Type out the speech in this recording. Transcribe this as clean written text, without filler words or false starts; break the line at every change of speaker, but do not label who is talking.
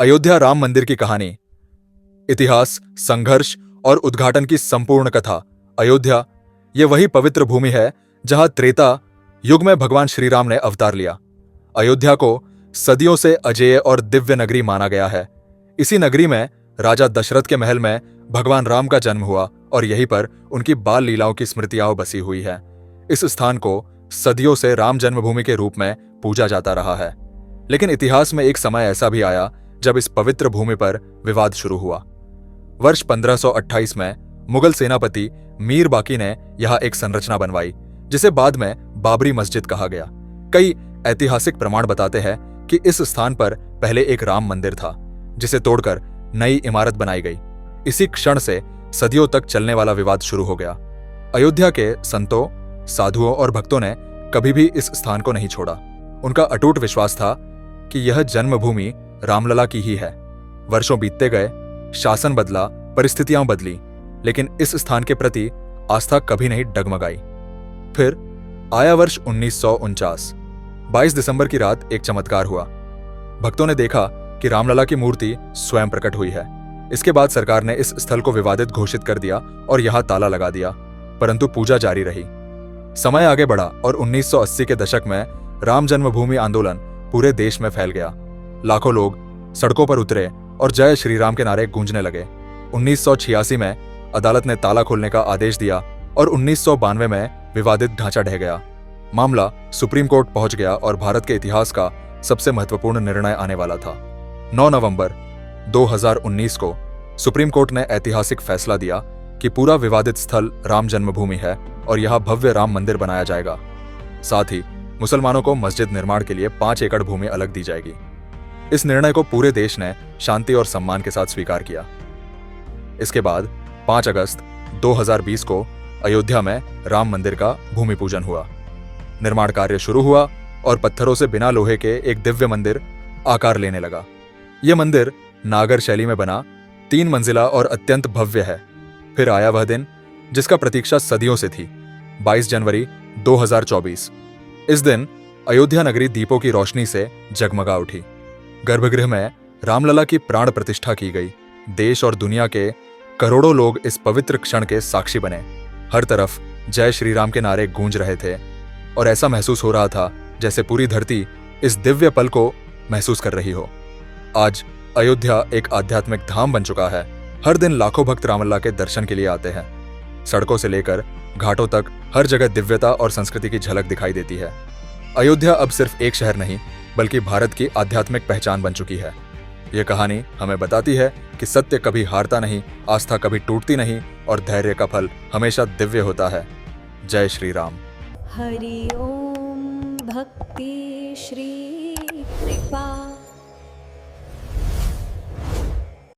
अयोध्या राम मंदिर की कहानी, इतिहास, संघर्ष और उद्घाटन की संपूर्ण कथा। अयोध्या ये वही पवित्र भूमि है जहां त्रेता युग में भगवान श्री राम ने अवतार लिया। अयोध्या को सदियों से अजेय और दिव्य नगरी माना गया है। इसी नगरी में राजा दशरथ के महल में भगवान राम का जन्म हुआ और यहीं पर उनकी बाल लीलाओं की स्मृतियां बसी हुई है। इस स्थान को सदियों से राम जन्मभूमि के रूप में पूजा जाता रहा है। लेकिन इतिहास में एक समय ऐसा भी आया जब इस पवित्र भूमि पर विवाद शुरू हुआ। वर्ष 1528 में मुगल सेनापति मीर बाकी ने यहां एक संरचना बनवाई जिसे बाद में बाबरी मस्जिद कहा गया। कई ऐतिहासिक प्रमाण बताते हैं कि इस स्थान पर पहले एक राम मंदिर था जिसे तोड़कर नई इमारत बनाई गई। इसी क्षण से सदियों तक चलने वाला विवाद शुरू हो गया। अयोध्या के संतों, साधुओं और भक्तों ने कभी भी इस स्थान को नहीं छोड़ा। उनका अटूट विश्वास था कि यह जन्मभूमि रामलला की ही है। वर्षों बीतते गए, शासन बदला, परिस्थितियां बदली, लेकिन इस स्थान के प्रति आस्था कभी नहीं डगमगाई। फिर आया वर्ष 1949। 22 दिसंबर की रात एक चमत्कार हुआ। भक्तों ने देखा कि रामलला की मूर्ति स्वयं प्रकट हुई है। इसके बाद सरकार ने इस स्थल को विवादित घोषित कर दिया और यहां ताला लगा दिया, परंतु पूजा जारी रही। समय आगे बढ़ा और 1980 के दशक में राम जन्मभूमि आंदोलन पूरे देश में फैल गया। लाखों लोग सड़कों पर उतरे और जय श्री राम के नारे गूंजने लगे। 1986 में अदालत ने ताला खोलने का आदेश दिया और 1992 में विवादित ढांचा ढह गया। मामला सुप्रीम कोर्ट पहुंच गया और भारत के इतिहास का सबसे महत्वपूर्ण निर्णय आने वाला था। 9 नवंबर 2019 को सुप्रीम कोर्ट ने ऐतिहासिक फैसला दिया कि पूरा विवादित स्थल राम जन्मभूमि है और यहां भव्य राम मंदिर बनाया जाएगा। साथ ही मुसलमानों को मस्जिद निर्माण के लिए 5 एकड़ भूमि अलग दी जाएगी। इस निर्णय को पूरे देश ने शांति और सम्मान के साथ स्वीकार किया। इसके बाद 5 अगस्त 2020 को अयोध्या में राम मंदिर का भूमि पूजन हुआ। निर्माण कार्य शुरू हुआ और पत्थरों से बिना लोहे के एक दिव्य मंदिर आकार लेने लगा। यह मंदिर नागर शैली में बना, 3 मंजिला और अत्यंत भव्य है। फिर आया वह दिन जिसका प्रतीक्षा सदियों से थी, 22 जनवरी 2024। इस दिन अयोध्या नगरी दीपों की रोशनी से जगमगा उठी। गर्भगृह में रामलला की प्राण प्रतिष्ठा की गई। देश और दुनिया के करोड़ों लोग इस पवित्र क्षण के साक्षी बने। हर तरफ जय श्री राम के नारे गूंज रहे थे और ऐसा महसूस हो रहा था जैसे पूरी धरती इस दिव्य पल को महसूस कर रही हो। आज अयोध्या एक आध्यात्मिक धाम बन चुका है। हर दिन लाखों भक्त रामलला के दर्शन के लिए आते हैं। सड़कों से लेकर घाटों तक हर जगह दिव्यता और संस्कृति की झलक दिखाई देती है। अयोध्या अब सिर्फ एक शहर नहीं बल्कि भारत की आध्यात्मिक पहचान बन चुकी है। यह कहानी हमें बताती है कि सत्य कभी हारता नहीं, आस्था कभी टूटती नहीं और धैर्य का फल हमेशा दिव्य होता है। जय श्री राम।
हरि ओम भक्ति श्री